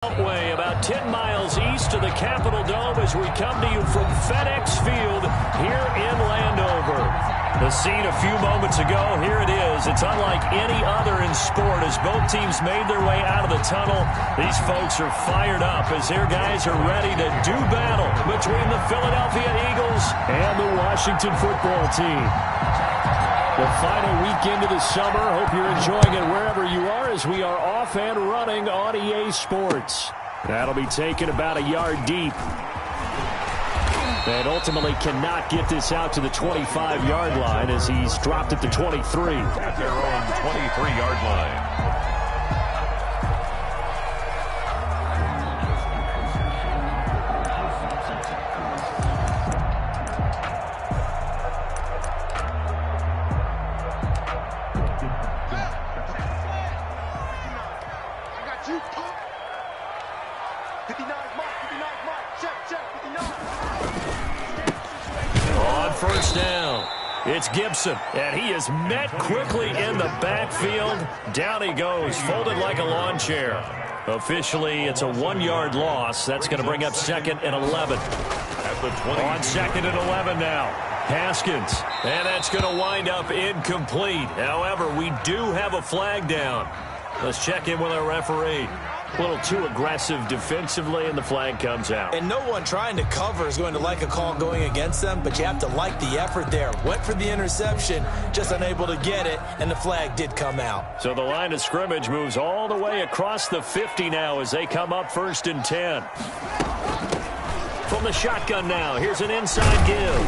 Way about 10 miles east of the Capitol Dome as we come to you from FedEx Field here in Landover. The scene a few moments ago, here it is. It's unlike any other in sport as both teams made their way out of the tunnel. These folks are fired up as their guys are ready to do battle between the Philadelphia Eagles and the Washington football team. The final weekend of the summer. Hope you're enjoying it wherever you are as we are off and running on EA Sports. That'll be taken about a yard deep. And ultimately cannot get this out to the 25-yard line as he's dropped at the 23. At their own 23-yard line. First down. It's Gibson, and he is met quickly in the backfield. Down he goes, folded like a lawn chair. Officially, it's a 1-yard loss. That's going to bring up 2nd and 11. At the 20. On 2nd and 11 now. Haskins, and that's going to wind up incomplete. However, we do have a flag down. Let's check in with our referee. A little too aggressive defensively, and the flag comes out. And no one trying to cover is going to like a call going against them, but you have to like the effort there. Went for the interception, just unable to get it, and the flag did come out. So the line of scrimmage moves all the way across the 50 now as they come up 1st and 10. From the shotgun now, here's an inside give.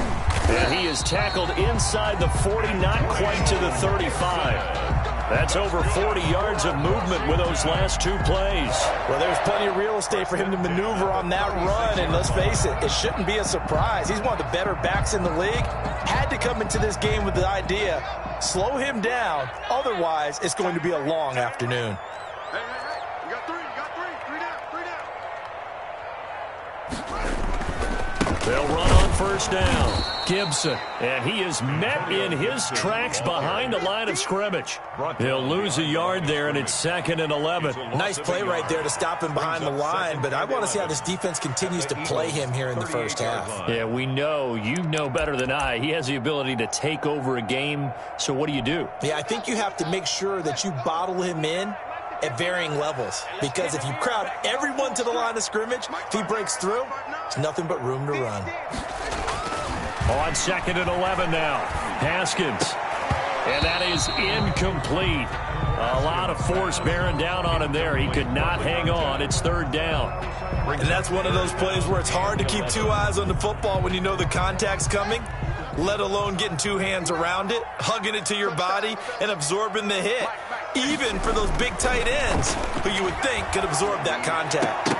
And he is tackled inside the 40, not quite to the 35. That's over 40 yards of movement with those last 2 plays. Well, there's plenty of real estate for him to maneuver on that run, and let's face it, it shouldn't be a surprise. He's one of the better backs in the league. Had to come into this game with the idea, slow him down, otherwise it's going to be a long afternoon. Hey, you got three down. They'll run on 1st down. Gibson, and he is met in his tracks behind the line of scrimmage. He'll lose a yard there, and it's 2nd and 11. Nice play right there to stop him behind the line, but I want to see how this defense continues to play him here in the first half. Yeah, we know, you know better than I, he has the ability to take over a game, so what do you do? Yeah, I think you have to make sure that you bottle him in at varying levels, because if you crowd everyone to the line of scrimmage, if he breaks through, there's nothing but room to run. On 2nd and 11 now, Haskins, and that is incomplete. A lot of force bearing down on him there. He could not hang on. It's 3rd down. And that's one of those plays where it's hard to keep 2 eyes on the football when you know the contact's coming, let alone getting 2 hands around it, hugging it to your body, and absorbing the hit, even for those big tight ends who you would think could absorb that contact.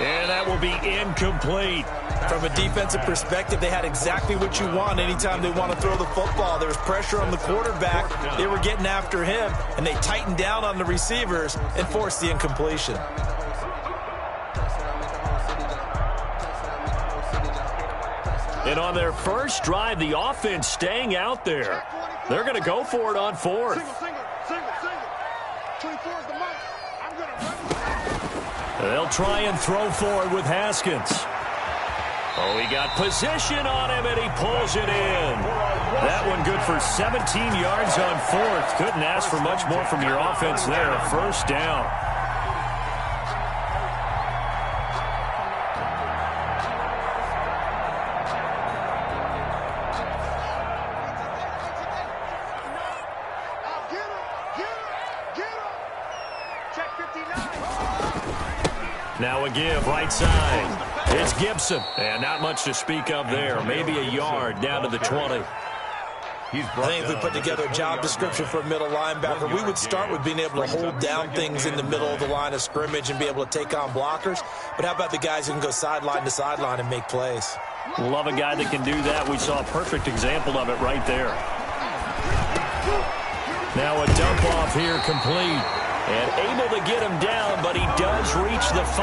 And that will be incomplete. From a defensive perspective, they had exactly what you want anytime they want to throw the football. There was pressure on the quarterback. They were getting after him, and they tightened down on the receivers and forced the incompletion. And on their first drive, the offense staying out there. They're going to go for it on 4th. Single. 24 is the mark. I'm going to run. They'll try and throw forward with Haskins. Oh, he got position on him, and he pulls it in. That one good for 17 yards on 4th. Couldn't ask for much more from your offense there. 1st down. Check 59. Now a give, right side. It's Gibson, and not much to speak of there. Maybe a yard down to the 20. I think if we put together a job description for a middle linebacker, we would start with being able to hold down things in the middle of the line of scrimmage and be able to take on blockers. But how about the guys who can go sideline to sideline and make plays? Love a guy that can do that. We saw a perfect example of it right there. Now a dump off here complete. And able to get him down, but he does reach the 5.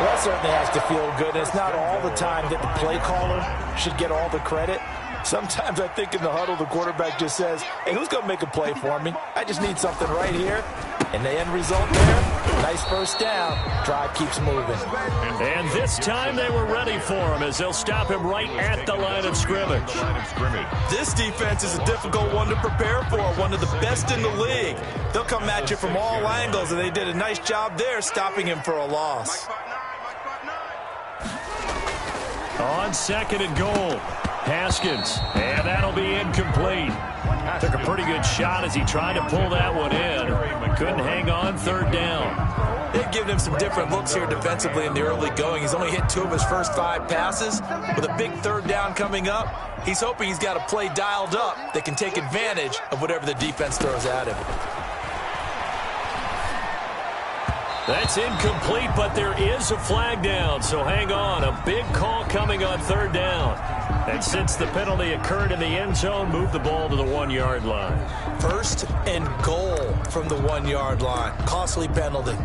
Well, that certainly has to feel good. It's not all the time that the play caller should get all the credit. Sometimes I think in the huddle, the quarterback just says, hey, who's going to make a play for me? I just need something right here. And the end result there, Nice first down. Drive keeps moving. And this time they were ready for him as they'll stop him right at the line of scrimmage. This defense is a difficult one to prepare for, one of the best in the league. They'll come at you from all angles, and they did a nice job there stopping him for a loss. On 2nd and goal, Haskins, and that'll be incomplete. Took a pretty good shot as he tried to pull that one in. Couldn't hang on 3rd down. They've given him some different looks here defensively in the early going. He's only hit 2 of his first 5 passes. With a big 3rd down coming up, he's hoping he's got a play dialed up that can take advantage of whatever the defense throws at him. That's incomplete, but there is a flag down, so hang on. A big call coming on 3rd down. And since the penalty occurred in the end zone, move the ball to the 1-yard line. 1st and goal from the 1-yard line. Costly penalty.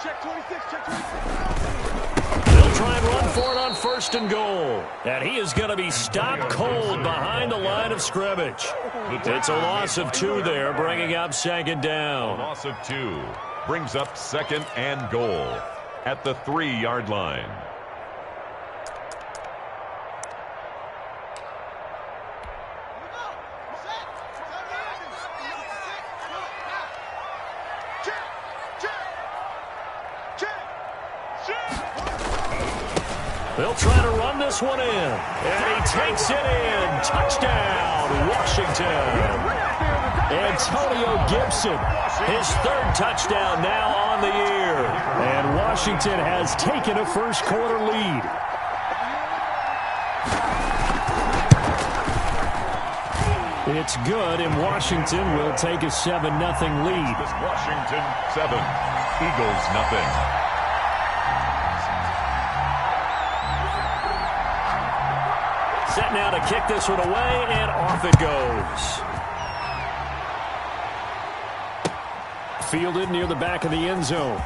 Check 26, check 26. They'll try and run for it on 1st and goal. And he is going to be stopped cold behind the line of scrimmage. It's a loss of 2 there, bringing up 2nd down. A loss of 2 brings up 2nd and goal at the 3-yard line. They'll try to run this one in. And he takes it in. Touchdown, Washington. Antonio Gibson, his 3rd touchdown now on the year. And Washington has taken a first-quarter lead. It's good, and Washington will take a 7-0 lead. Washington 7, Eagles nothing. Set now to kick this one away, and off it goes. Fielded near the back of the end zone.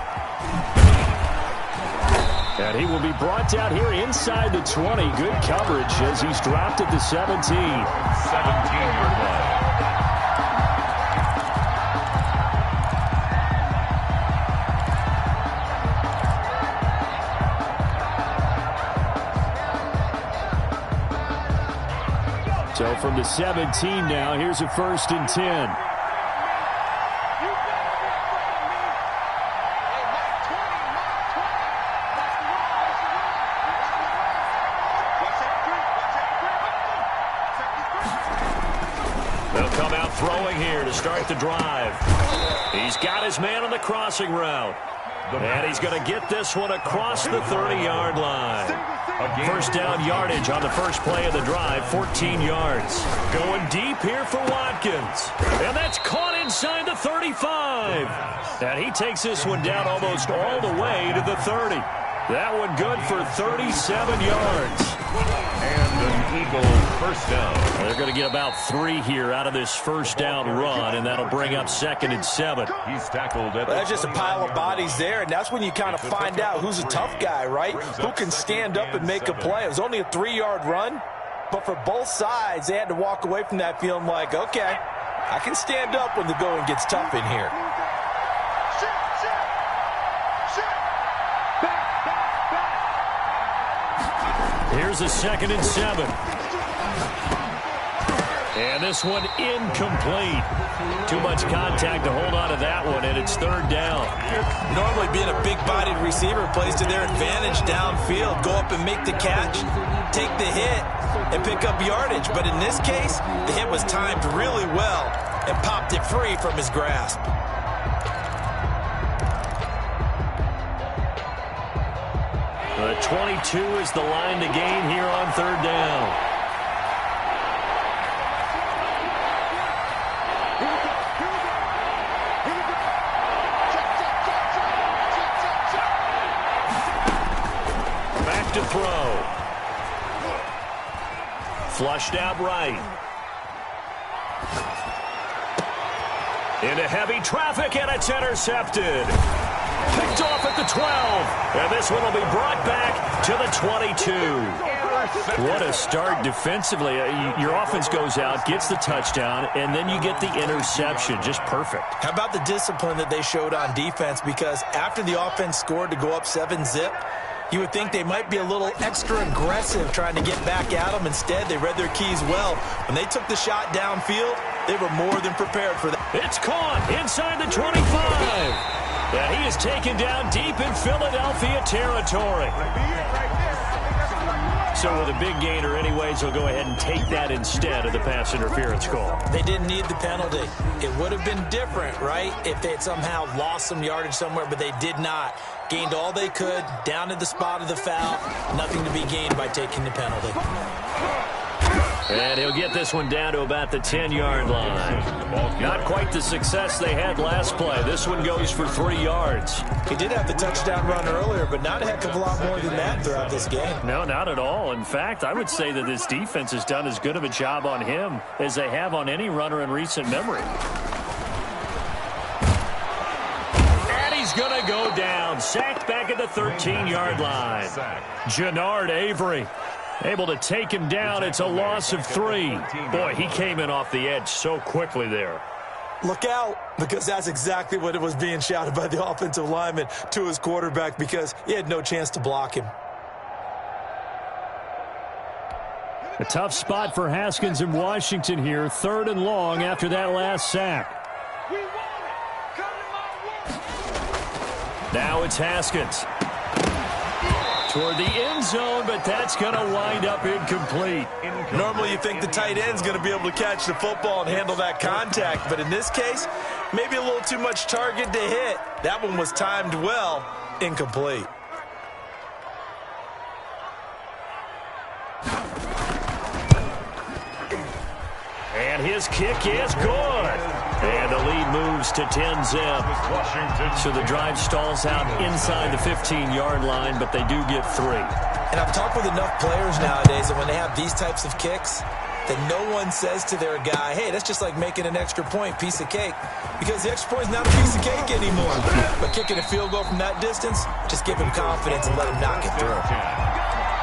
And he will be brought down here inside the 20. Good coverage as he's dropped at the 17. 17-yard line. So from the 17 now, here's a 1st and 10. They'll come out throwing here to start the drive. He's got his man on the crossing route. And he's going to get this one across the 30-yard line. First down yardage on the first play of the drive, 14 yards. Going deep here for Watkins. And that's caught inside the 35. And he takes this one down almost all the way to the 30. That one good for 37 yards. And an Eagle first down. They're going to get about 3 here out of this first down run, and that'll bring up 2nd and 7. He's tackled at That's just a pile of bodies there, and that's when you kind of find out who's a tough guy, right? Who can stand up and make a play. It was only a 3-yard run, but for both sides, they had to walk away from that feeling like, okay, I can stand up when the going gets tough in here. Here's a 2nd and 7. And this one incomplete. Too much contact to hold on to that one, and it's 3rd down. Normally being a big-bodied receiver plays to their advantage downfield. Go up and make the catch, take the hit, and pick up yardage. But in this case, the hit was timed really well and popped it free from his grasp. The 22 is the line to gain here on 3rd down. Back to throw. Flushed out right. Into heavy traffic, and it's intercepted. Picked off at the 12, and this one will be brought back to the 22. What a start defensively. Your offense goes out, gets the touchdown, and then you get the interception. Just perfect. How about the discipline that they showed on defense? Because after the offense scored to go up 7-zip, you would think they might be a little extra aggressive trying to get back at them. Instead, they read their keys well. When they took the shot downfield, they were more than prepared for that. It's caught inside the 25. And he is taken down deep in Philadelphia territory. So with a big gainer anyways, he'll go ahead and take that instead of the pass interference call. They didn't need the penalty. It would have been different, right, if they had somehow lost some yardage somewhere, but they did not. Gained all they could, down to the spot of the foul. Nothing to be gained by taking the penalty. And he'll get this one down to about the 10-yard line. Not quite the success they had last play. This one goes for 3 yards. He did have the touchdown run earlier, but not a heck of a lot more than that throughout this game. No, not at all. In fact, I would say that this defense has done as good of a job on him as they have on any runner in recent memory. And he's going to go down. Sacked back at the 13-yard line. Jannard Avery able to take him down. It's a loss of 3. Boy, he came in off the edge so quickly there. Look out, because that's exactly what it was being shouted by the offensive lineman to his quarterback, because he had no chance to block him. A tough spot for Haskins in Washington here. 3rd and long after that last sack. Now it's Haskins toward the end zone, but that's going to wind up incomplete. Normally you think the tight end's going to be able to catch the football and handle that contact, but in this case, maybe a little too much target to hit. That one was timed well, incomplete. And his kick is good. And the lead moves to 10-zip. So the drive stalls out inside the 15-yard line, but they do get 3. And I've talked with enough players nowadays that when they have these types of kicks, that no one says to their guy, hey, that's just like making an extra point, piece of cake. Because the extra point is not a piece of cake anymore. But kicking a field goal from that distance, just give him confidence and let him knock it through.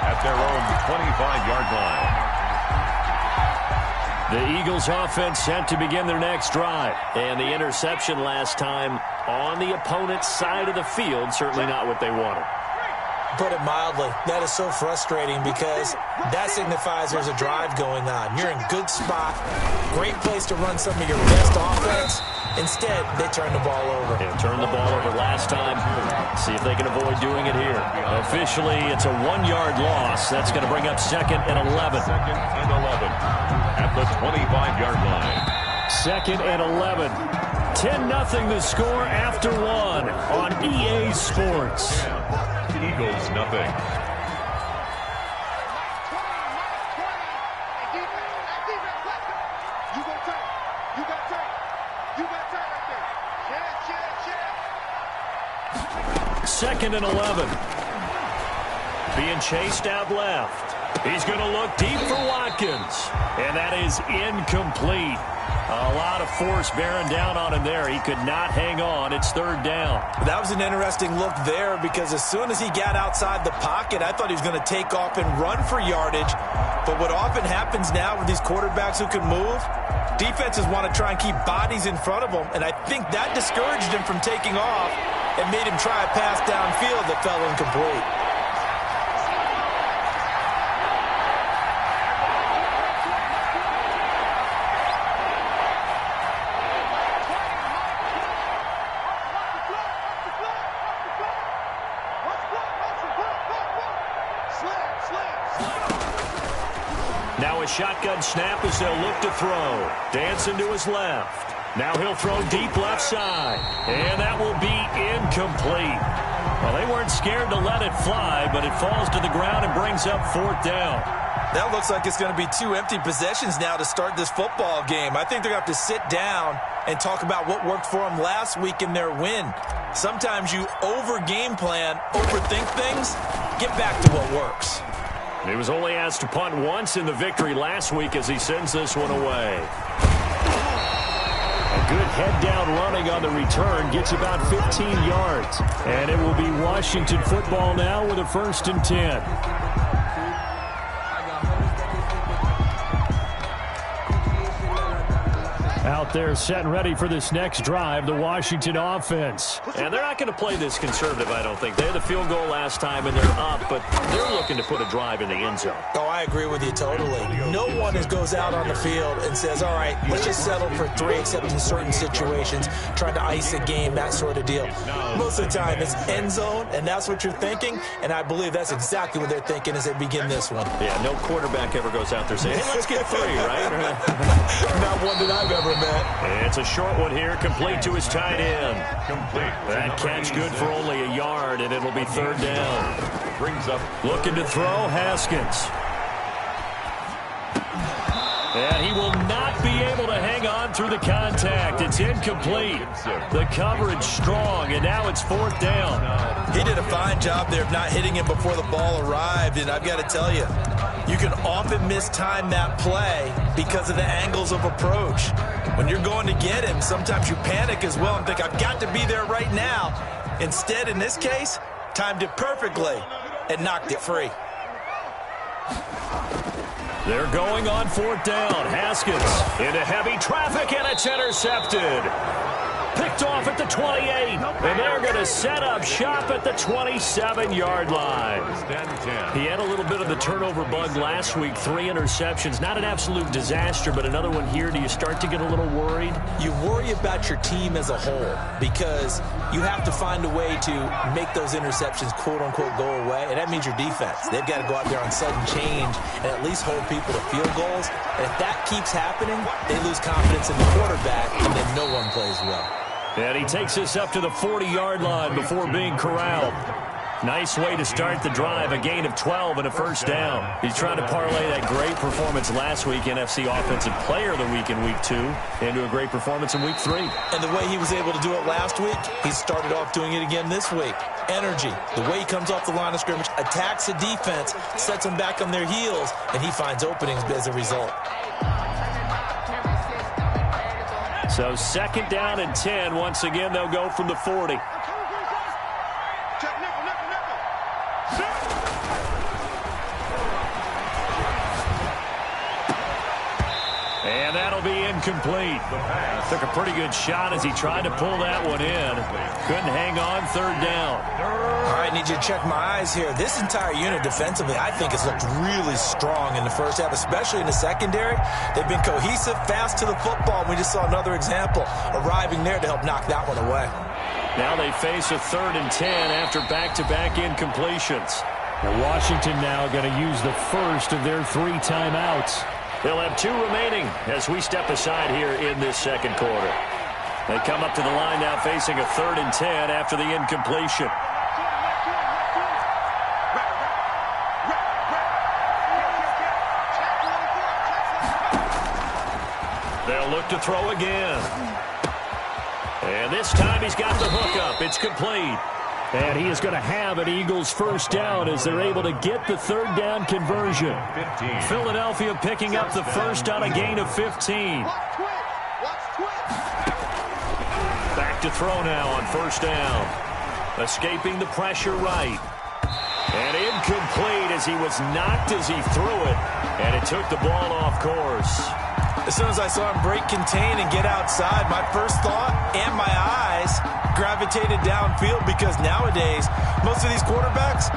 At their own 25-yard line. The Eagles offense set to begin their next drive. And the interception last time on the opponent's side of the field, certainly not what they wanted. Put it mildly, that is so frustrating because that signifies there's a drive going on. You're in good spot, great place to run some of your best offense. Instead, they turn the ball over. Yeah, turn the ball over last time. See if they can avoid doing it here. Officially, it's a 1-yard loss. That's going to bring up 2nd and 11. 2nd and 11 at the 25-yard line. 2nd and 11. 10-0 the score after 1 on EA Sports. Eagles nothing. Second and 11. Being chased out left. He's going to look deep for Watkins. And that is incomplete. A lot of force bearing down on him there. He could not hang on. It's 3rd down. That was an interesting look there because as soon as he got outside the pocket, I thought he was going to take off and run for yardage. But what often happens now with these quarterbacks who can move, defenses want to try and keep bodies in front of them. And I think that discouraged him from taking off and made him try a pass downfield that fell incomplete. Now a shotgun snap as they'll look to throw. Dancing to his left. Now he'll throw deep left side. And that will be incomplete. Well, they weren't scared to let it fly, but it falls to the ground and brings up 4th down. That looks like it's going to be 2 empty possessions now to start this football game. I think they're going to have to sit down and talk about what worked for them last week in their win. Sometimes you over-game plan, overthink things, get back to what works. He was only asked to punt once in the victory last week as he sends this one away. A good head-down running on the return gets about 15 yards. And it will be Washington football now with a 1st and 10. out there set and ready for this next drive, the Washington offense. And they're not going to play this conservative, I don't think. They had the field goal last time, and they're up, but they're looking to put a drive in the end zone. Oh, I agree with you totally. No one goes out on the field and says, all right, let's just settle for 3, except in certain situations, trying to ice a game, that sort of deal. Most of the time, it's end zone, and that's what you're thinking, and I believe that's exactly what they're thinking as they begin this one. Yeah, no quarterback ever goes out there saying, hey, let's get 3, right? Not one that I've ever met. It's a short one here, complete to his tight end. That catch good for only a yard, and it'll be 3rd down. Brings up. Looking to throw, Haskins. And he will not be able to hang on through the contact. It's incomplete. The coverage strong, and now it's 4th down. He did a fine job there of not hitting him before the ball arrived, and I've got to tell you, you can often mistime that play because of the angles of approach. When you're going to get him, sometimes you panic as well and think, I've got to be there right now. Instead, in this case, timed it perfectly and knocked it free. They're going on 4th down. Haskins into heavy traffic, and it's intercepted. Picked off at the 28, and they're going to set up shop at the 27-yard line. He had a little bit of the turnover bug last week, 3 interceptions. Not an absolute disaster, but another one here. Do you start to get a little worried? You worry about your team as a whole because you have to find a way to make those interceptions, quote-unquote, go away, and that means your defense. They've got to go out there on sudden change and at least hold people to field goals. And if that keeps happening, they lose confidence in the quarterback, and then no one plays well. And he takes us up to the 40-yard line before being corralled. Nice way to start the drive, a gain of 12 and a 1st down. He's trying to parlay that great performance last week, NFC Offensive Player of the Week in Week 2, into a great performance in Week 3. And the way he was able to do it last week, he started off doing it again this week. Energy, the way he comes off the line of scrimmage, attacks the defense, sets them back on their heels, and he finds openings as a result. So 2nd down and 10. Once again, they'll go from the 40. And that'll be incomplete. Took a pretty good shot as he tried to pull that one in. Couldn't hang on, 3rd down. All right, I need you to check my eyes here. This entire unit defensively, I think, has looked really strong in the first half, especially in the secondary. They've been cohesive, fast to the football. We just saw another example arriving there to help knock that one away. Now they face a 3rd and 10 after back-to-back incompletions. And Washington now going to use the first of their 3 timeouts. They'll have 2 remaining as we step aside here in this 2nd quarter. They come up to the line now facing a 3rd and 10 after the incompletion. They'll look to throw again. And this time he's got the hook up. It's complete. And he is going to have an Eagles 1st down as they're able to get the 3rd down conversion. Philadelphia picking up the first on a gain of 15. Back to throw now on 1st down. Escaping the pressure right. And incomplete as he was knocked as he threw it. And it took the ball off course. As soon as I saw him break contain and get outside, my first thought and my eyes gravitated downfield because nowadays, most of these quarterbacks,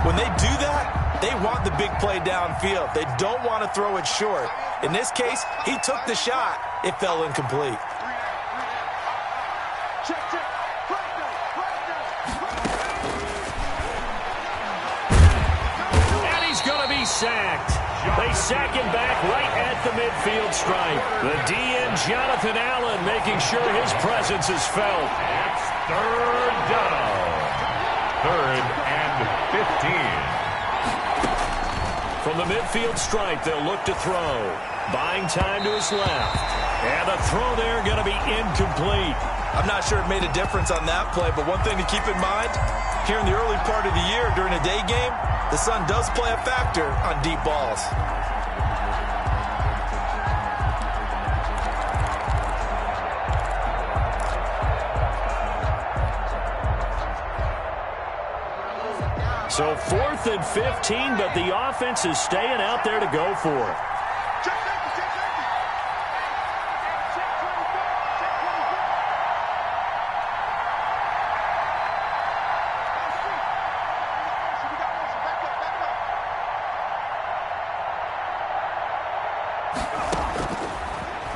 when they do that, they want the big play downfield. They don't want to throw it short. In this case, he took the shot. It fell incomplete. And he's going to be sacked. They sack him back right at the midfield stripe. The DN, Jonathan Allen, making sure his presence is felt. It's 3rd down. 3rd and 15. From the midfield stripe, they'll look to throw. Buying time to his left. And the throw there going to be incomplete. I'm not sure it made a difference on that play, but one thing to keep in mind, here in the early part of the year during a day game, the sun does play a factor on deep balls. So 4th and 15, but the offense is staying out there to go for it.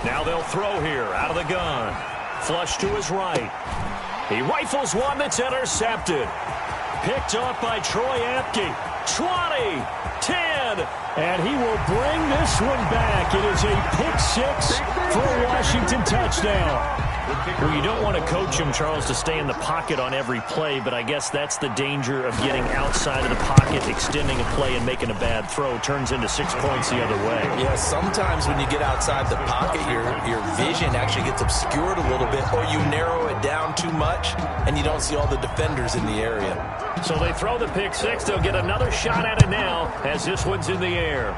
Now they'll throw here out of the gun. Flush to his right. He rifles one that's intercepted. Picked off by Troy Apke. 20, 10, and he will bring this one back. It is a pick-6 for a Washington touchdown. Well, you don't want to coach him, Charles, to stay in the pocket on every play, but I guess that's the danger of getting outside of the pocket, extending a play, and making a bad throw. Turns into 6 points the other way. Yeah, sometimes when you get outside the pocket, your vision actually gets obscured a little bit, or you narrow it down too much, and you don't see all the defenders in the area. So they throw the pick-6. They'll get another shot at it now as this one's in the air.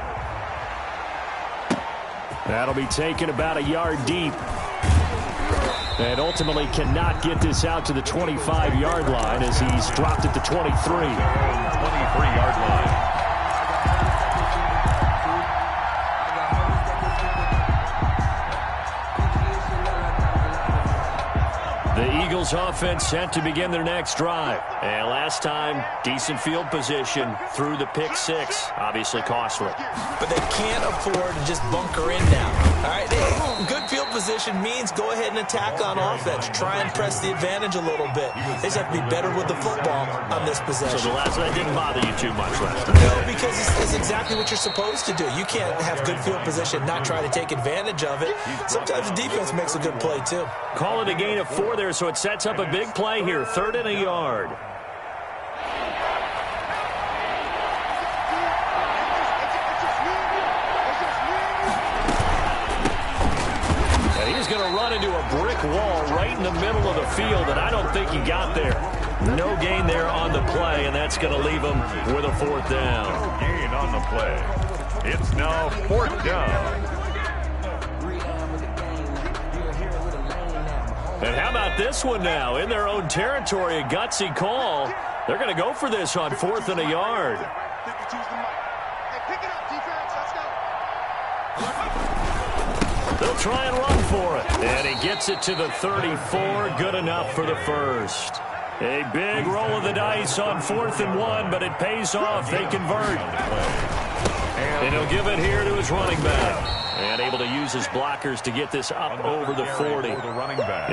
That'll be taken about a yard deep. And ultimately cannot get this out to the 25-yard line as he's dropped at the 23. 23-yard line. The Eagles offense set to begin their next drive. And last time, decent field position through the pick-6. Obviously costly. But they can't afford to just bunker in now. All right, good field position means go ahead and attack on offense. Try and press the advantage a little bit. They just have to be better with the football on this possession. So the last one didn't bother you too much last time. No, because it's exactly what you're supposed to do. You can't have good field position, not try to take advantage of it. Sometimes the defense makes a good play, too. Call it a gain of 4 there, so it sets up a big play here. 3rd and a yard. And he's going to run into a brick wall right in the middle of the field, and I don't think he got there. No gain there on the play, and that's going to leave him with a 4th down. No gain on the play. It's now 4th down. And how about this one now? In their own territory, a gutsy call. They're going to go for this on 4th and a yard. They'll try and run for it. And he gets it to the 34. Good enough for the first. A big roll of the dice on 4th and 1, but it pays off. They convert. And he'll give it here to his running back. And able to use his blockers to get this up over the 40.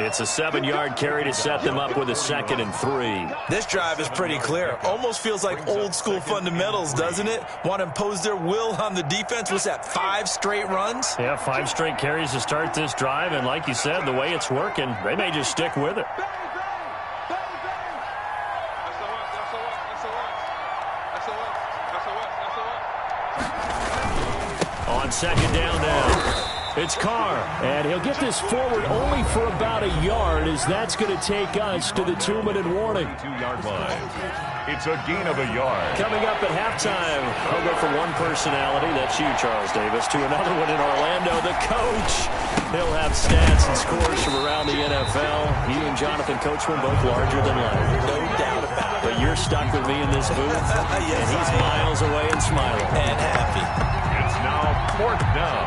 It's a 7-yard carry to set them up with a 2nd and 3. This drive is pretty clear. Almost feels like old school fundamentals, doesn't it? Want to impose their will on the defense. What's that, 5 straight runs? Yeah, 5 straight carries to start this drive. And like you said, the way it's working, they may just stick with it. On 2nd down now, it's Carr, and he'll get this forward only for about a yard, as that's going to take us to the 2-minute warning. 2-yard line. It's a gain of a yard. Coming up at halftime, I'll go from one personality, that's you, Charles Davis, to another one in Orlando, the coach. He'll have stats and scores from around the NFL. You and Jonathan Coachman both larger than life. No doubt about it. But you're stuck with me in this booth, Yes, and he's miles away and smiling. And happy. It's now 4th down.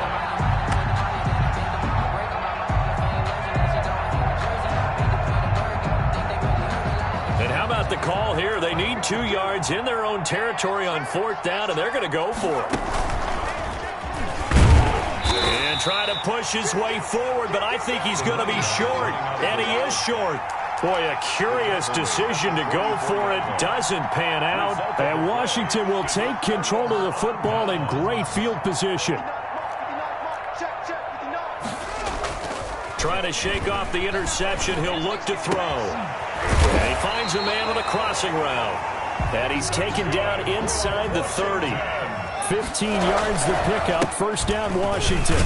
And how about the call here? They need 2 yards in their own territory on 4th down, and they're going to go for it. And try to push his way forward, but I think he's going to be short, and he is short. Boy, a curious decision to go for it. Doesn't pan out. And Washington will take control of the football in great field position. Trying to shake off the interception. He'll look to throw. And he finds a man on a crossing route. And he's taken down inside the 30. 15 yards the pickup. 1st down, Washington.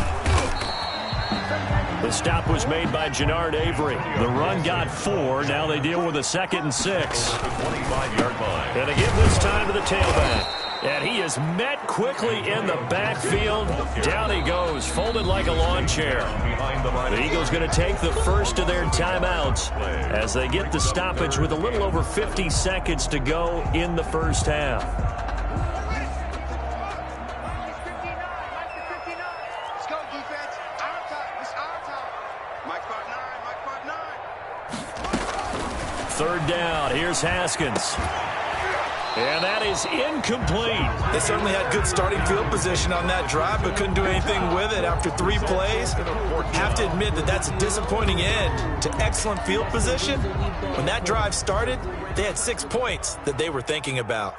The stop was made by Jannard Avery. The run got 4. Now they deal with a 2nd and 6. 25-yard line. And they give this time to the tailback. And he is met quickly in the backfield. Down he goes, folded like a lawn chair. The Eagles going to take the first of their timeouts as they get the stoppage with a little over 50 seconds to go in the first half. Let's go, defense. Our time. It's our time. Mike part 9. Mike part 9. 3rd down. Here's Haskins. And that is incomplete. They certainly had good starting field position on that drive, but couldn't do anything with it after 3 plays. Have to admit that that's a disappointing end to excellent field position. When that drive started, they had 6 points that they were thinking about.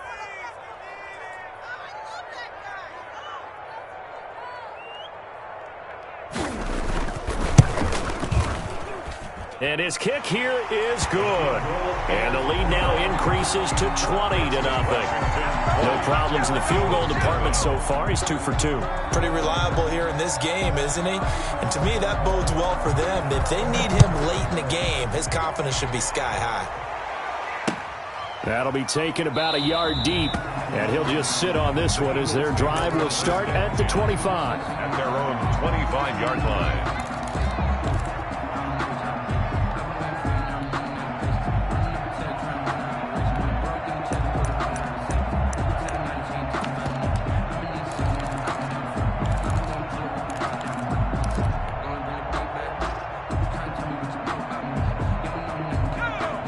And his kick here is good. And the lead now increases to 20-0. No problems in the field goal department so far. He's 2 for 2. Pretty reliable here in this game, isn't he? And to me, that bodes well for them. If they need him late in the game, his confidence should be sky high. That'll be taken about a yard deep. And he'll just sit on this one as their drive will start at the 25. At their own 25-yard line.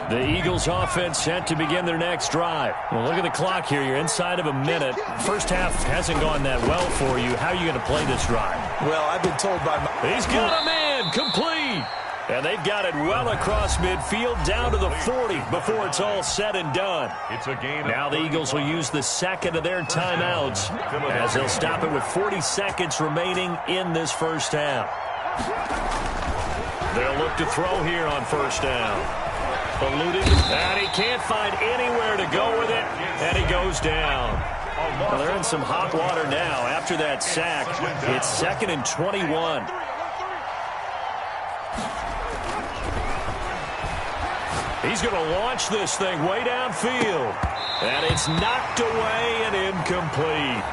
The Eagles offense set to begin their next drive. Well, look at the clock here. You're inside of a minute. First half hasn't gone that well for you. How are you going to play this drive? Well, I've been told by my... He's got a man complete. And they've got it well across midfield down to the 40 before it's all said and done. It's a gain. Now the Eagles will use the second of their timeouts as they'll stop it with 40 seconds remaining in this first half. They'll look to throw here on first down. Eluded, and he can't find anywhere to go with it, and he goes down. Well, they're in some hot water now after that sack. It's 2nd and 21. He's going to launch this thing way downfield, and it's knocked away and incomplete.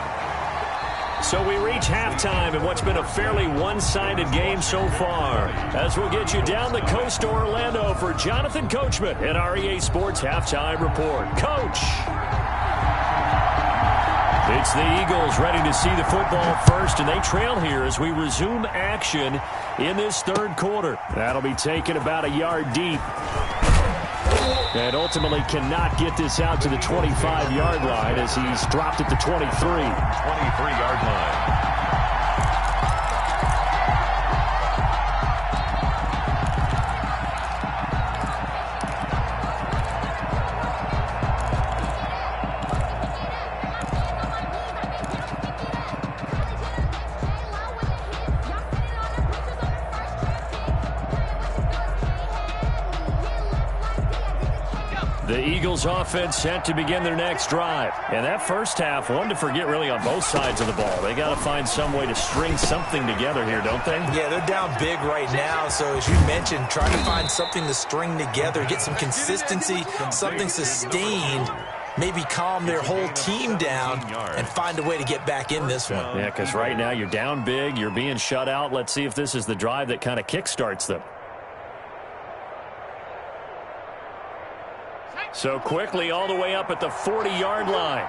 So we reach halftime in what's been a fairly one-sided game so far. As we'll get you down the coast to Orlando for Jonathan Coachman at our EA Sports Halftime Report. Coach! It's the Eagles ready to see the football first, and they trail here as we resume action in this third quarter. That'll be taken about a yard deep. And ultimately cannot get this out to the 25-yard line as he's dropped at the 23. 23-yard line. The Eagles offense set to begin their next drive. And that first half, one to forget really on both sides of the ball. They got to find some way to string something together here, don't they? Yeah, they're down big right now. So as you mentioned, trying to find something to string together, get some consistency, something sustained, maybe calm their whole team down and find a way to get back in this one. Yeah, because right now you're down big, you're being shut out. Let's see if this is the drive that kind of kickstarts them. So quickly all the way up at the 40-yard line.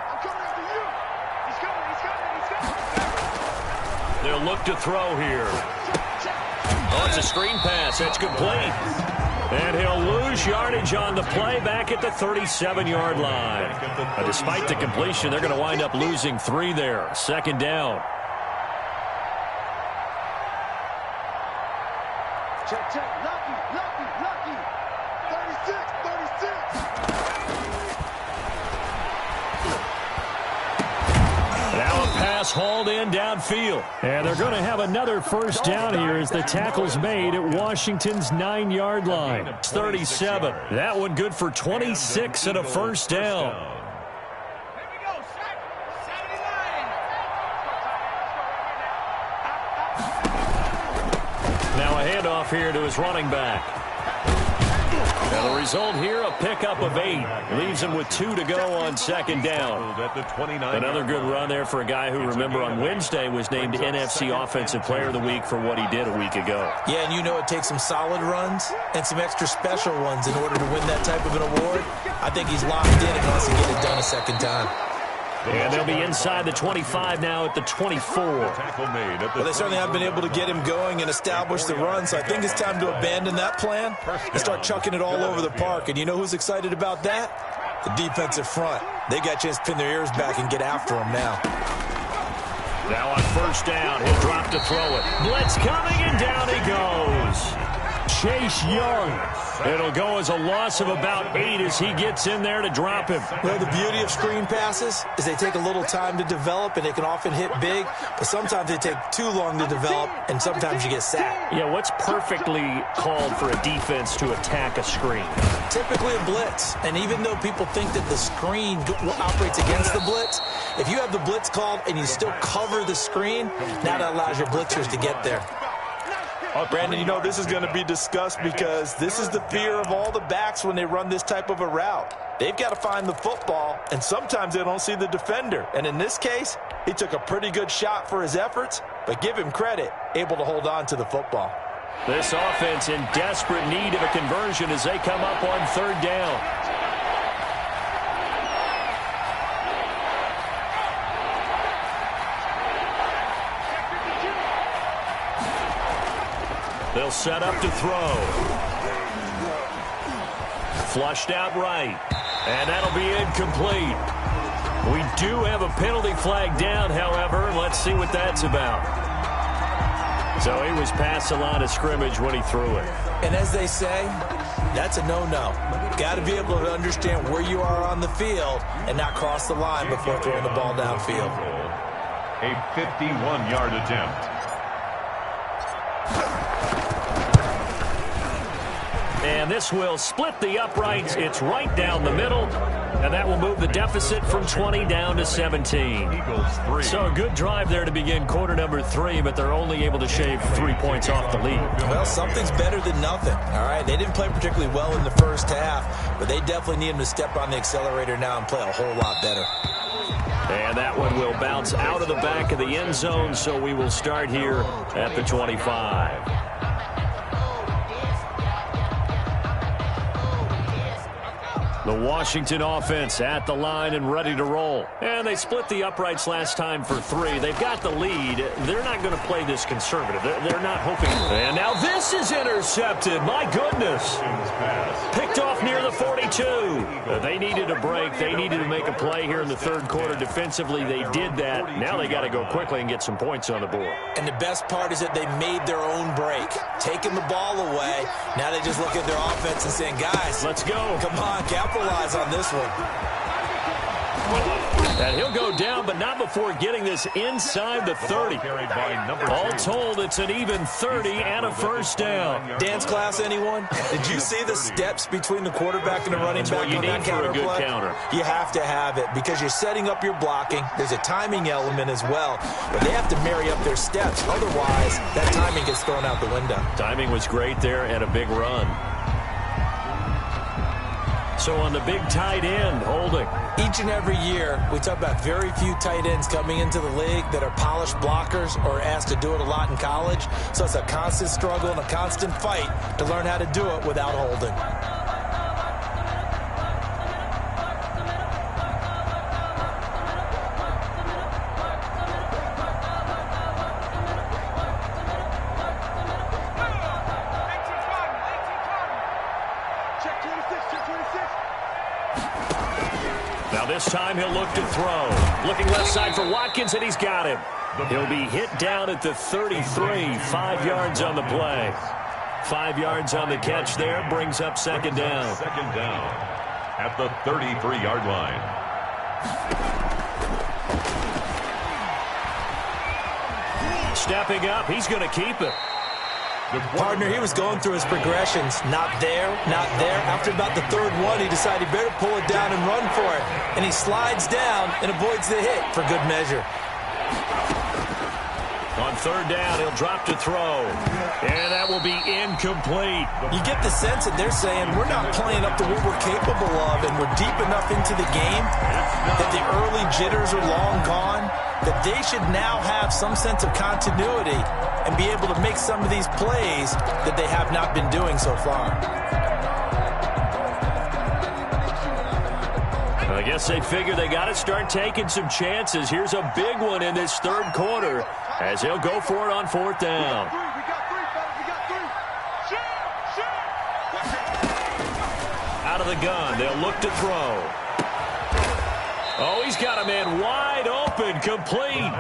They'll look to throw here. Oh, it's a screen pass. That's complete. And he'll lose yardage on the play back at the 37-yard line. Despite the completion, they're going to wind up losing 3 there. Second down. Check, check. Lucky. 36. Now a pass hauled in downfield. And they're going to have another first down here as the tackle's made at Washington's 9-yard line. It's 37. That one good for 26 and a first down. Now a handoff here to his running back. And the result here, a pickup of 8. Leaves him with 2 to go on second down. Another good run there for a guy who, remember, on Wednesday was named NFC Offensive Player of the Week for what he did a week ago. Yeah, and you know it takes some solid runs and some extra special ones in order to win that type of an award. I think he's locked in and wants to get it done a second time. And they'll be inside the 25 now at the 24. Well, they certainly have been able to get him going and establish the run, so I think it's time to abandon that plan and start chucking it all over the park. And you know who's excited about that? The defensive front, they got a chance to pin their ears back and get after him now. Now on first down, he'll drop to throw it. Blitz coming, and down he goes. Chase Young. It'll go as a loss of about 8 as he gets in there to drop him. Well, the beauty of screen passes is they take a little time to develop, and they can often hit big, but sometimes they take too long to develop, and sometimes you get sacked. Yeah, what's perfectly called for a defense to attack a screen? Typically a blitz, and even though people think that the screen operates against the blitz, if you have the blitz called and you still cover the screen, now that allows your blitzers to get there. Brandon, you know, this is going to be discussed because this is the fear of all the backs when they run this type of a route. They've got to find the football, and sometimes they don't see the defender. And in this case, he took a pretty good shot for his efforts, but give him credit, able to hold on to the football. This offense in desperate need of a conversion as they come up on third down. They'll set up to throw. Flushed out right. And that'll be incomplete. We do have a penalty flag down, however. Let's see what that's about. So he was past the line of scrimmage when he threw it. And as they say, that's a no-no. Got to be able to understand where you are on the field and not cross the line before throwing the ball downfield. A 51-yard attempt. And this will split the uprights. It's right down the middle. And that will move the deficit from 20 down to 17. Eagles 3. So a good drive there to begin quarter number 3, but they're only able to shave 3 points off the lead. Well, something's better than nothing, all right? They didn't play particularly well in the first half, but they definitely need them to step on the accelerator now and play a whole lot better. And that one will bounce out of the back of the end zone, so we will start here at the 25. The Washington offense at the line and ready to roll. And they split the uprights last time for 3. They've got the lead. They're not going to play this conservative. They're not hoping. And now this is intercepted. My goodness. Picked off near the 42. They needed a break. They needed to make a play here in the third quarter. Defensively, they did that. Now they got to go quickly and get some points on the board. And the best part is that they made their own break. Taking the ball away. Now they just look at their offense and saying, guys, let's go. Come on, capitalize on this one. And he'll go down, but not before getting this inside the 30. All told, it's an even 30 and a first down. Dance class, anyone? Did you see the steps between the quarterback and the running back on that counter play? Counter. You have to have it because you're setting up your blocking. There's a timing element as well, but they have to marry up their steps. Otherwise, that timing gets thrown out the window. Timing was great there and a big run. So on the big tight end, holding. Each and every year, we talk about very few tight ends coming into the league that are polished blockers or asked to do it a lot in college. So it's a constant struggle and a constant fight to learn how to do it without holding. This time he'll look to throw. Looking left side for Watkins, and he's got him. He'll be hit down at the 33. 5 yards on the play. 5 yards on the catch there. Brings up second down. Second down at the 33-yard line. Stepping up, he's going to keep it. Partner, he was going through his progressions. Not there, not there. After about the third one, he decided he better pull it down and run for it. And he slides down and avoids the hit for good measure. On third down, he'll drop to throw. And that will be incomplete. You get the sense that they're saying we're not playing up to what we're capable of, and we're deep enough into the game that the early jitters are long gone, that they should now have some sense of continuity and be able to make some of these plays that they have not been doing so far. I guess they figure they got to start taking some chances. Here's a big one in this third quarter as he'll go for it on fourth down. Out of the gun, they'll look to throw. Oh, he's got a man wide open, complete.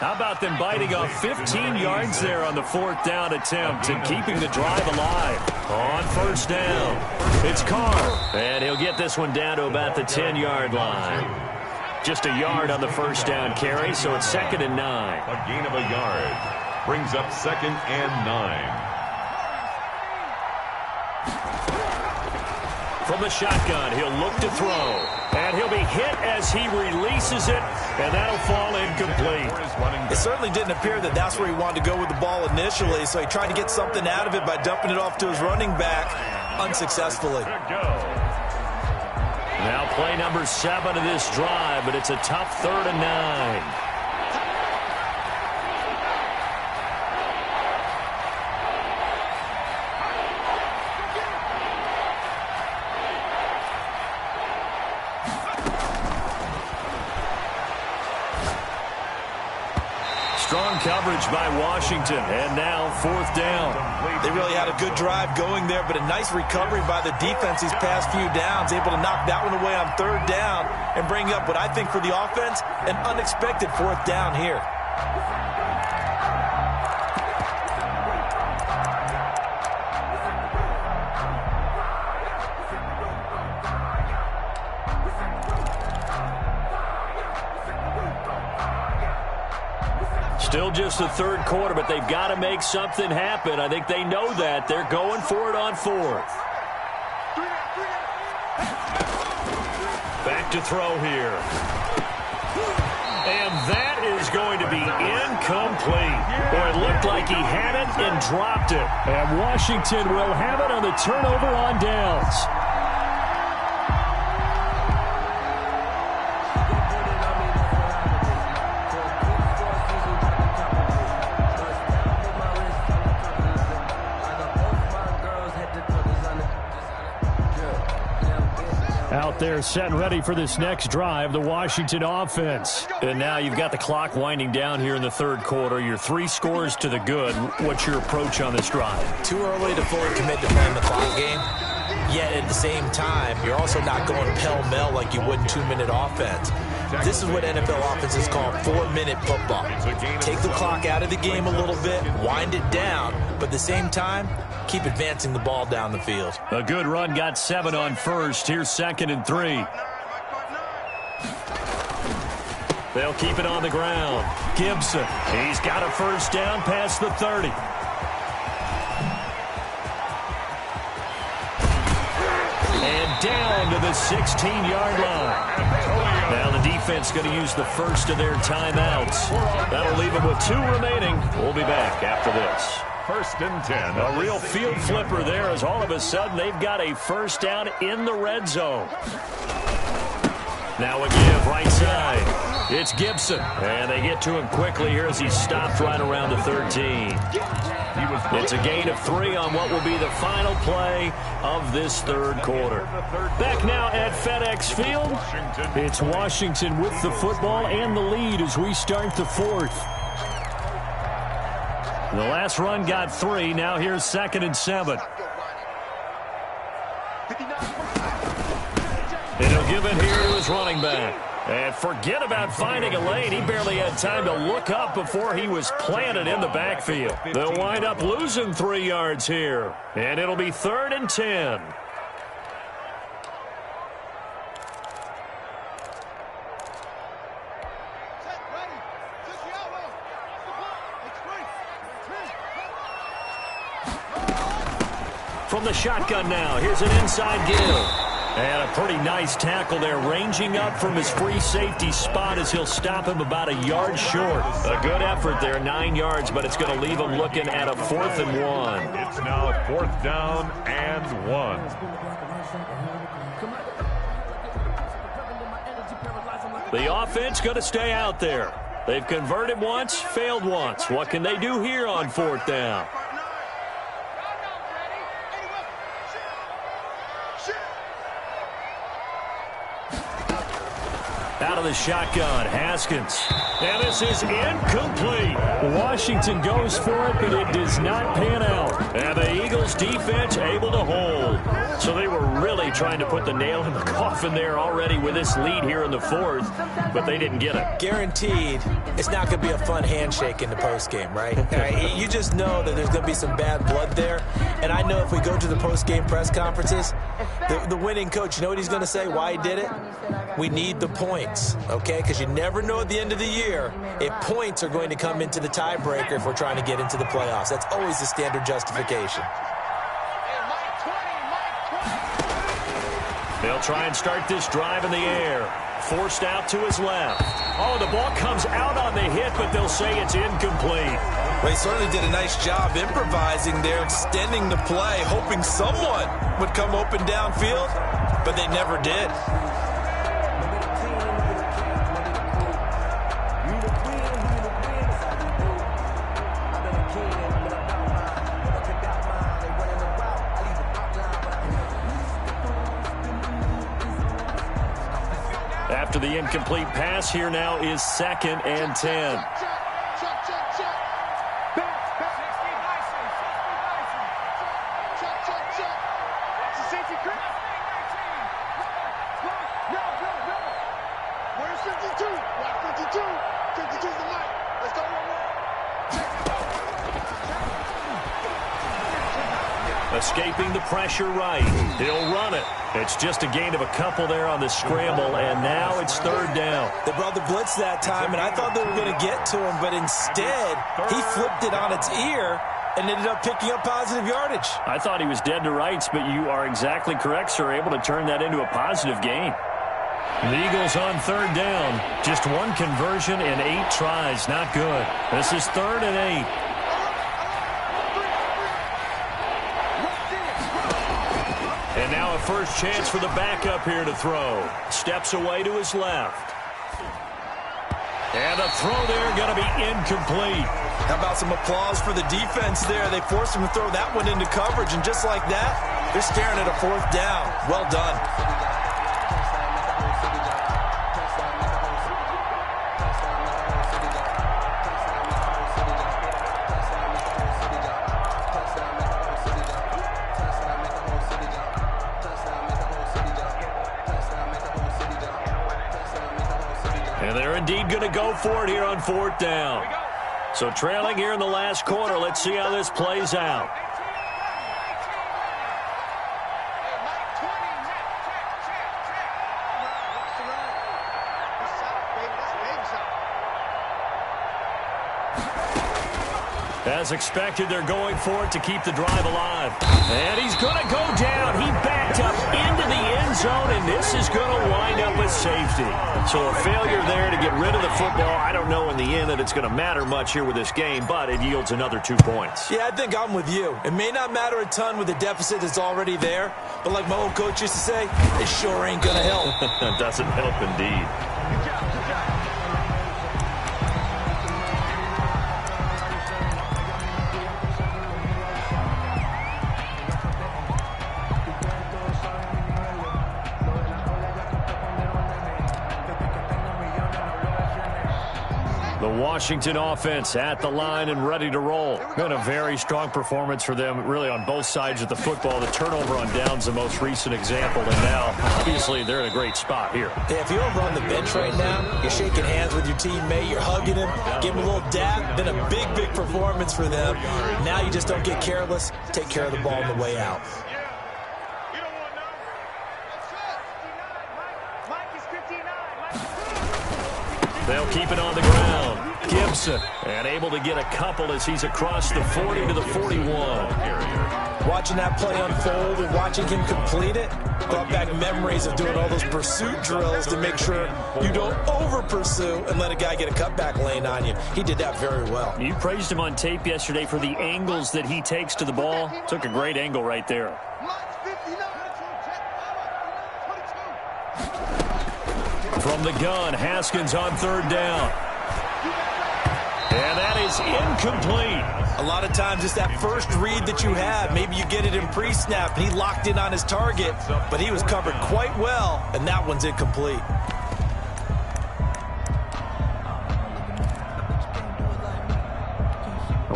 How about them biting off 15 yards there on the 4th down attempt and keeping the drive alive on 1st down. It's Carr, and he'll get this one down to about the 10-yard line. Just a yard on the 1st down carry, so it's 2nd and 9. A gain of a yard brings up 2nd and 9. From the shotgun, he'll look to throw. And he'll be hit as he releases it, and that'll fall incomplete. It certainly didn't appear that that's where he wanted to go with the ball initially, so he tried to get something out of it by dumping it off to his running back unsuccessfully. Now play number 7 of this drive, but it's a tough 3rd and 9. Strong coverage by Washington, and now 4th down. They really had a good drive going there, but a nice recovery by the defense these past few downs, able to knock that one away on 3rd down and bring up what I think for the offense, an unexpected 4th down here. Still just the 3rd quarter, but they've got to make something happen. I think they know that. They're going for it on 4th. Back to throw here. And that is going to be incomplete. Or it looked like he had it and dropped it. And Washington will have it on the turnover on downs. Out there set and ready for this next drive, the Washington offense. And now you've got the clock winding down here in the 3rd quarter. You're 3 scores to the good. What's your approach on this drive? Too early to fully commit to playing the clock game. Yet at the same time, you're also not going pell-mell like you would in 2-minute offense. This is what NFL offenses call 4-minute football. Take the clock out of the game a little bit, wind it down, but at the same time, keep advancing the ball down the field. A good run got 7 on 1st. Here's 2nd and 3. They'll keep it on the ground. Gibson, he's got a 1st down past the 30. And down to the 16-yard line. Now the defense going to use the first of their timeouts. That'll leave them with 2 remaining. We'll be back after this. 1st and 10. A real field flipper there as all of a sudden they've got a 1st down in the red zone. Now a give right side. It's Gibson. And they get to him quickly here as he stopped right around the 13. It's a gain of 3 on what will be the final play of this 3rd quarter. Back now at FedEx Field. It's Washington with the football and the lead as we start the 4th. The last run got 3. Now here's 2nd and 7. And he'll give it here to his running back. And forget about finding a lane. He barely had time to look up before he was planted in the backfield. They'll wind up losing 3 yards here. And it'll be 3rd and 10. From the shotgun now, here's an inside give. And a pretty nice tackle there, ranging up from his free safety spot as he'll stop him about a yard short. A good effort there, 9 yards, but it's going to leave him looking at a 4th and 1. It's now 4th down and 1. The offense going to stay out there. They've converted once, failed once. What can they do here on 4th down? Out of the shotgun, Haskins. And this is incomplete. Washington goes for it, but it does not pan out. And the Eagles defense able to hold. So they were really trying to put the nail in the coffin there already with this lead here in the fourth, but they didn't get it. Guaranteed, it's not going to be a fun handshake in the postgame, right? You just know that there's going to be some bad blood there. And I know if we go to the postgame press conferences, the winning coach, you know what he's going to say, why he did it? We need the points, okay? Because you never know at the end of the year if points are going to come into the tiebreaker if we're trying to get into the playoffs. That's always the standard justification. They'll try and start this drive in the air. Forced out to his left. Oh, the ball comes out on the hit, but they'll say it's incomplete. Well, he certainly did a nice job improvising there, extending the play, hoping someone would come open downfield, but they never did. After the incomplete pass, here now is 2nd and 10. Escaping the pressure right. He'll run it. It's just a gain of a couple there on the scramble, and now it's 3rd down. They brought the blitz that time, and I thought they were going to get to him, but instead, he flipped it on its ear and ended up picking up positive yardage. I thought he was dead to rights, but you are exactly correct, sir, able to turn that into a positive gain. The Eagles on 3rd down. Just one conversion in 8 tries. Not good. This is 3rd and 8. And now a first chance for the backup here to throw. Steps away to his left. And the throw there going to be incomplete. How about some applause for the defense there? They forced him to throw that one into coverage, and just like that, they're staring at a 4th down. Well done. And they're indeed going to go for it here on 4th down. So trailing here in the last quarter. Let's see how this plays out. As expected, they're going for it to keep the drive alive. And he's going to go down. He backed up into the end zone, and this is going to wind up with safety. So a failure there to get rid of the football. I don't know in the end that it's going to matter much here with this game, but it yields another 2 points. Yeah, I think I'm with you. It may not matter a ton with the deficit that's already there, but like my old coach used to say, it sure ain't going to help. It doesn't help indeed. Washington offense at the line and ready to roll. Been a very strong performance for them, really, on both sides of the football. The turnover on downs the most recent example, and now, obviously, they're in a great spot here. Yeah, if you're over on the bench right now, you're shaking hands with your teammate, you're hugging him, give him a little dap. Been a big, big performance for them. Now you just don't get careless. Take care of the ball on the way out. They'll keep it on the ground. Gibson, and able to get a couple as he's across the 40 to the 41. Watching that play unfold and watching him complete it brought back memories of doing all those pursuit drills to make sure you don't over-pursue and let a guy get a cutback lane on you. He did that very well. You praised him on tape yesterday for the angles that he takes to the ball. Took a great angle right there. From the gun, Haskins on 3rd down. And that is incomplete. A lot of times it's that first read that you have. Maybe you get it in pre-snap, and he locked in on his target, but he was covered quite well, and that one's incomplete.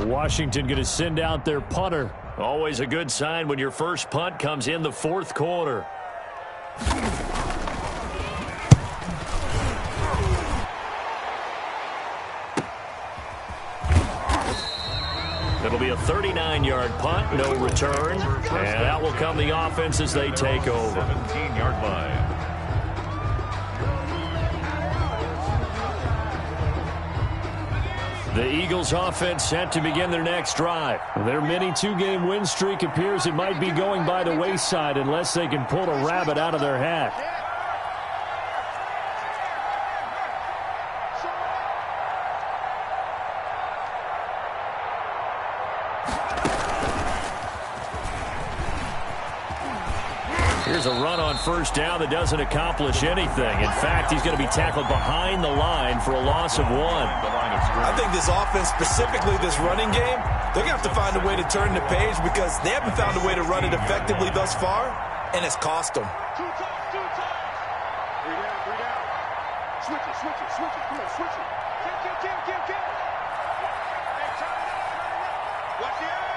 Washington going to send out their punter. Always a good sign when your first punt comes in the fourth quarter. It'll be a 39-yard punt, no return. And out will come the offense as they take over. 17-yard line. The Eagles offense set to begin their next drive. Their mini two-game win streak appears it might be going by the wayside unless they can pull a rabbit out of their hat. Here's a run on first down that doesn't accomplish anything. In fact, he's going to be tackled behind the line for a loss of 1. I think this offense, specifically this running game, they're going to have to find a way to turn the page because they haven't found a way to run it effectively thus far, and it's cost them. 2 times. 3 down, 3 down. Switch it. Come on, switch it. Kill. Hey, turn it up. Watch the eye.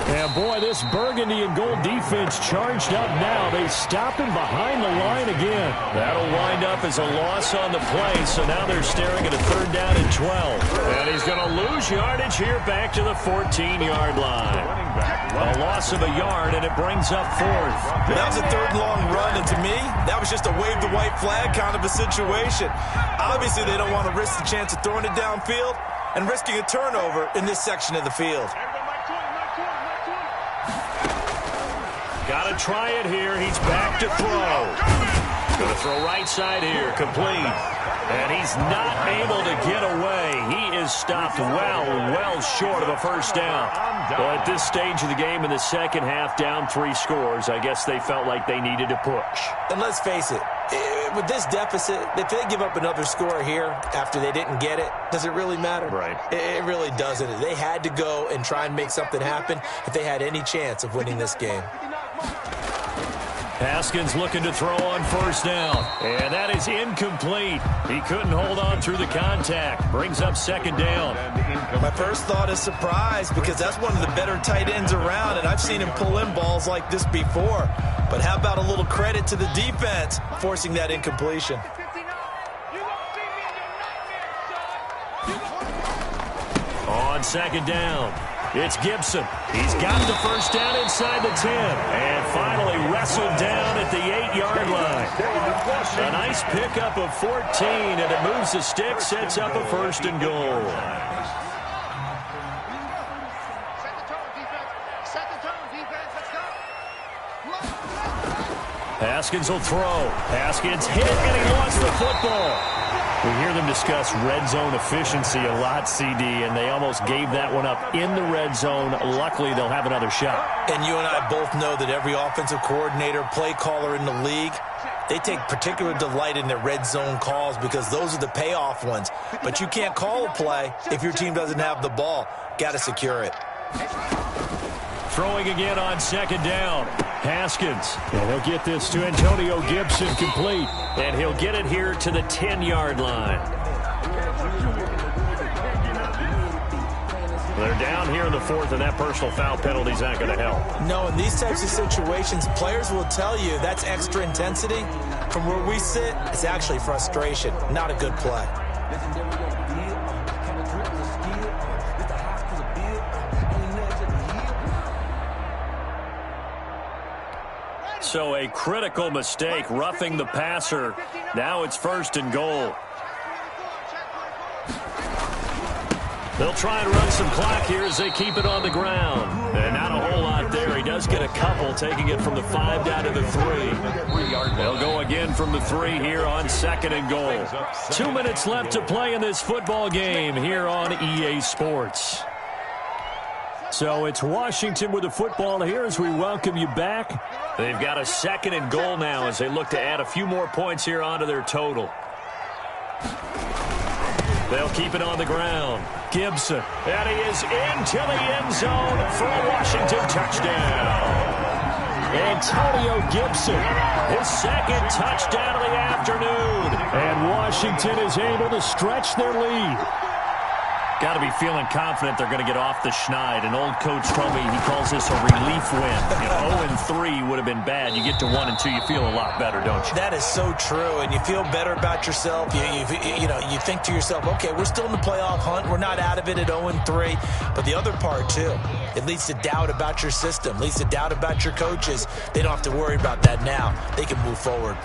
And boy, this burgundy and gold defense charged up now. They stop him behind the line again. That'll wind up as a loss on the play, so now they're staring at a 3rd down and 12. And he's going to lose yardage here back to the 14-yard line. A loss of a yard, and it brings up 4th. That was a 3rd long run, and to me, that was just a wave the white flag kind of a situation. Obviously, they don't want to risk the chance of throwing it downfield and risking a turnover in this section of the field. Got to try it here. He's back to throw. Going to throw right side here. Complete. And he's not able to get away. He is stopped well short of a first down. Well, at this stage of the game in the second half, down 3 scores, I guess they felt like they needed to push. And let's face it, with this deficit, if they give up another score here after they didn't get it, does it really matter? Right. It really doesn't. They had to go and try and make something happen if they had any chance of winning this game. Haskins looking to throw on first down. And that is incomplete. He couldn't hold on through the contact. Brings up 2nd down. My first thought is surprise because that's one of the better tight ends around, and I've seen him pull in balls like this before. But how about a little credit to the defense forcing that incompletion? On 2nd down, it's Gibson. He's got the first down inside the 10. And finally wrestled down at the 8-yard line. A nice pickup of 14, and it moves the stick, sets up a 1st and goal. Set the tone, defense. Let's go. Haskins will throw. Haskins hit, and he lost the football. We hear them discuss red zone efficiency a lot, CD, and they almost gave that one up in the red zone. Luckily, they'll have another shot. And you and I both know that every offensive coordinator, play caller in the league, they take particular delight in their red zone calls because those are the payoff ones. But you can't call a play if your team doesn't have the ball. Got to secure it. Throwing again on 2nd down. Haskins. And he'll get this to Antonio Gibson complete. And he'll get it here to the 10-yard line. They're down here in the 4th, and that personal foul penalty is not going to help. No, in these types of situations, players will tell you that's extra intensity. From where we sit, it's actually frustration, not a good play. So a critical mistake, roughing the passer. Now it's 1st and goal. They'll try and run some clock here as they keep it on the ground. And not a whole lot there. He does get a couple, taking it from the 5 down to the 3. They'll go again from the 3 here on 2nd and goal. 2 minutes left to play in this football game here on EA Sports. So it's Washington with the football here as we welcome you back. They've got a 2nd and goal now as they look to add a few more points here onto their total. They'll keep it on the ground. Gibson. And he is into the end zone for a Washington touchdown. Antonio Gibson, his 2nd touchdown of the afternoon. And Washington is able to stretch their lead. Got to be feeling confident they're going to get off the schneid. An old coach told me he calls this a relief win. 0-3 would have been bad. You get to 1-2, you feel a lot better, don't you? That is so true, and you feel better about yourself. You think to yourself, okay, we're still in the playoff hunt. We're not out of it at 0-3. But the other part, too, it leads to doubt about your system, leads to doubt about your coaches. They don't have to worry about that now. They can move forward.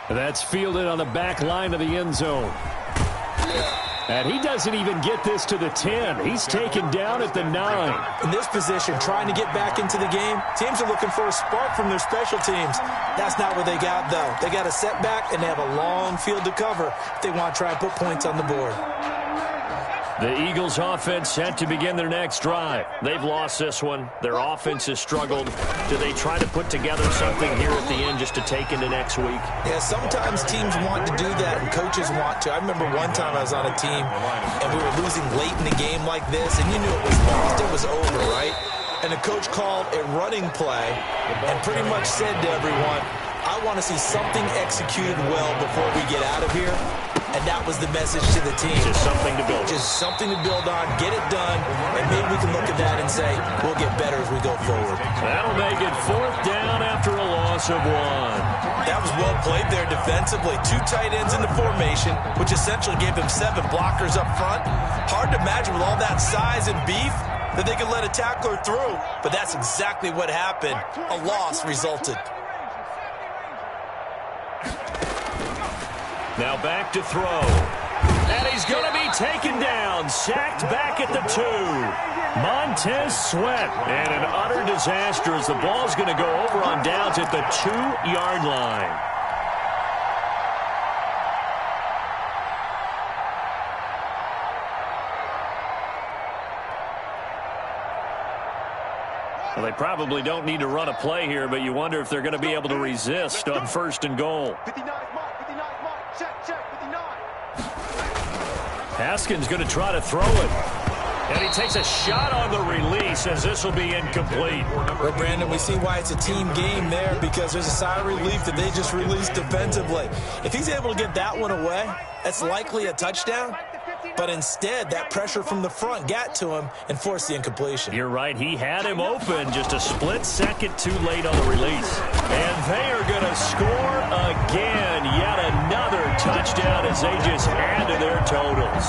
That's fielded on the back line of the end zone. And he doesn't even get this to the 10. He's taken down at the 9. In this position, trying to get back into the game, teams are looking for a spark from their special teams. That's not what they got, though. They got a setback, and they have a long field to cover if they want to try and put points on the board. The Eagles offense set to begin their next drive. They've lost this one. Their offense has struggled. Do they try to put together something here at the end just to take into next week? Yeah, sometimes teams want to do that and coaches want to. I remember one time I was on a team and we were losing late in a game like this, and you knew it was lost. It was over, right? And the coach called a running play and pretty much said to everyone, I want to see something executed well before we get out of here. And that was the message to the team. Just something to build. Just something to build on, get it done, and maybe we can look at that and say, we'll get better as we go forward. That'll make it 4th down after a loss of 1. That was well played there defensively. 2 tight ends in the formation, which essentially gave them 7 blockers up front. Hard to imagine with all that size and beef that they could let a tackler through, but that's exactly what happened. A loss resulted. Now back to throw. And he's going to be taken down. Sacked back at the 2. Montez Sweat. And an utter disaster as the ball's going to go over on downs at the 2-yard line. Well, they probably don't need to run a play here, but you wonder if they're going to be able to resist on 1st and goal. 59 mark, 59 mark, check, 59. Haskins going to try to throw it. And he takes a shot on the release as this will be incomplete. Well, Brandon, we see why it's a team game there because there's a sigh of relief that they just released defensively. If he's able to get that one away, that's likely a touchdown. But instead, that pressure from the front got to him and forced the incompletion. You're right. He had him open just a split second too late on the release. And they are going to score again. Yet another touchdown as they just add to their totals.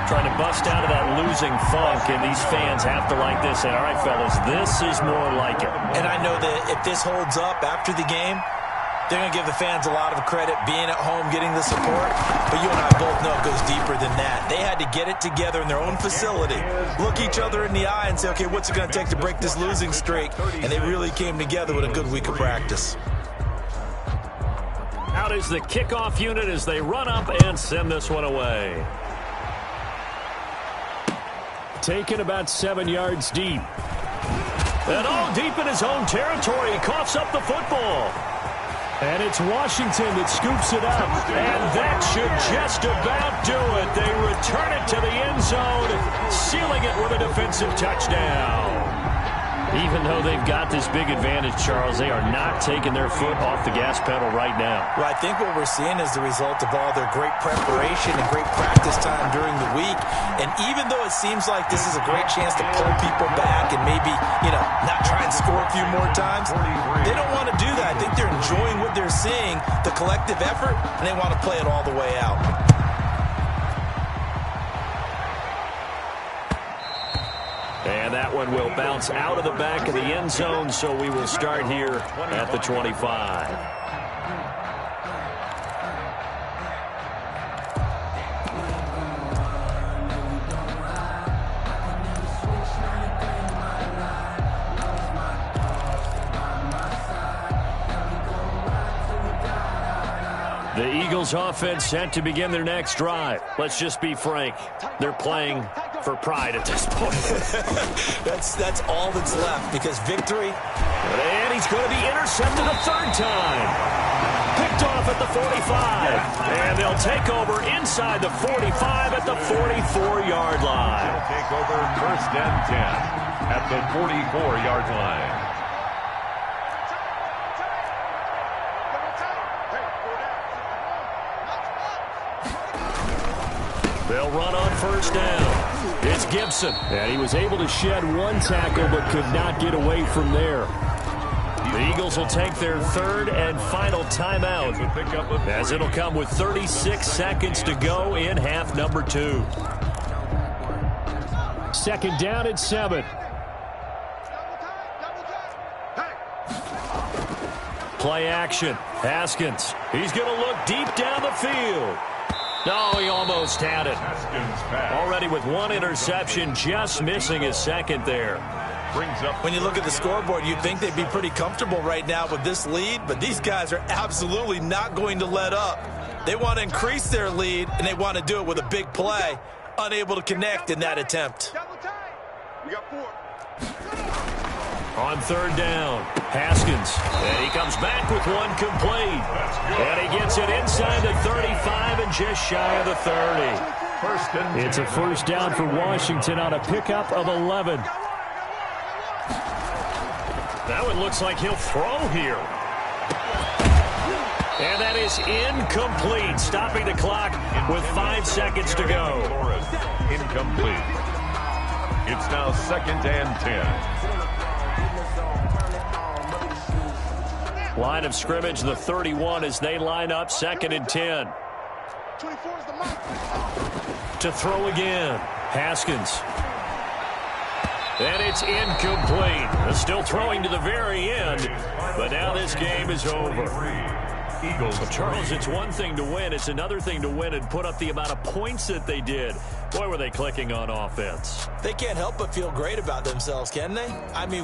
Trying to bust out of that losing funk, and these fans have to like this. And all right, fellas, this is more like it. And I know that if this holds up after the game, they're going to give the fans a lot of credit being at home, getting the support. But you and I both know it goes deeper than that. They had to get it together in their own facility, look each other in the eye and say, okay, what's it going to take to break this losing streak? And they really came together with a good week of practice. Out is the kickoff unit as they run up and send this one away. Taken about 7 yards deep. And all deep in his own territory. He coughs up the football. And it's Washington that scoops it up. And that should just about do it. They return it to the end zone, sealing it with a defensive touchdown. Even though they've got this big advantage, Charles, they are not taking their foot off the gas pedal right now. Well, I think what we're seeing is the result of all their great preparation and great practice time during the week. And even though it seems like this is a great chance to pull people back and maybe, not try and score a few more times, they don't want to do that. I think they're enjoying what they're seeing, the collective effort, and they want to play it all the way out. And that one will bounce out of the back of the end zone, so we will start here at the 25. The Eagles offense set to begin their next drive. Let's just be frank. They're playing for pride at this point. That's all that's left because victory. And he's going to be intercepted a 3rd time. Picked off at the 45. And they'll take over inside the 45 at the 44-yard line. They'll take over 1st and 10 at the 44-yard line. They'll run on first down. It's Gibson. And he was able to shed one tackle but could not get away from there. The Eagles will take their third and final timeout, as it'll come with 36 seconds to go in half number 2. Second down and 7. Play action. Haskins. He's going to look deep down the field. No, he almost had it. Already with one interception, just missing his second there. When you look at the scoreboard, you'd think they'd be pretty comfortable right now with this lead, but these guys are absolutely not going to let up. They want to increase their lead, and they want to do it with a big play. Unable to connect in that attempt. We got 4. On third down, Haskins. And he comes back with one complete. And he gets it inside the 35 and just shy of the 30. It's a first down for Washington on a pickup of 11. That one looks like he'll throw here. And that is incomplete, stopping the clock with 5 seconds to go. Incomplete. It's now second and 10. Line of scrimmage, the 31, as they line up second and 10. 24 is the mark. To throw again, Haskins. And it's incomplete. Still throwing to the very end, but now this game is over. Eagles. Charles, it's one thing to win. It's another thing to win and put up the amount of points that they did. Boy, were they clicking on offense. They can't help but feel great about themselves, can they? I mean,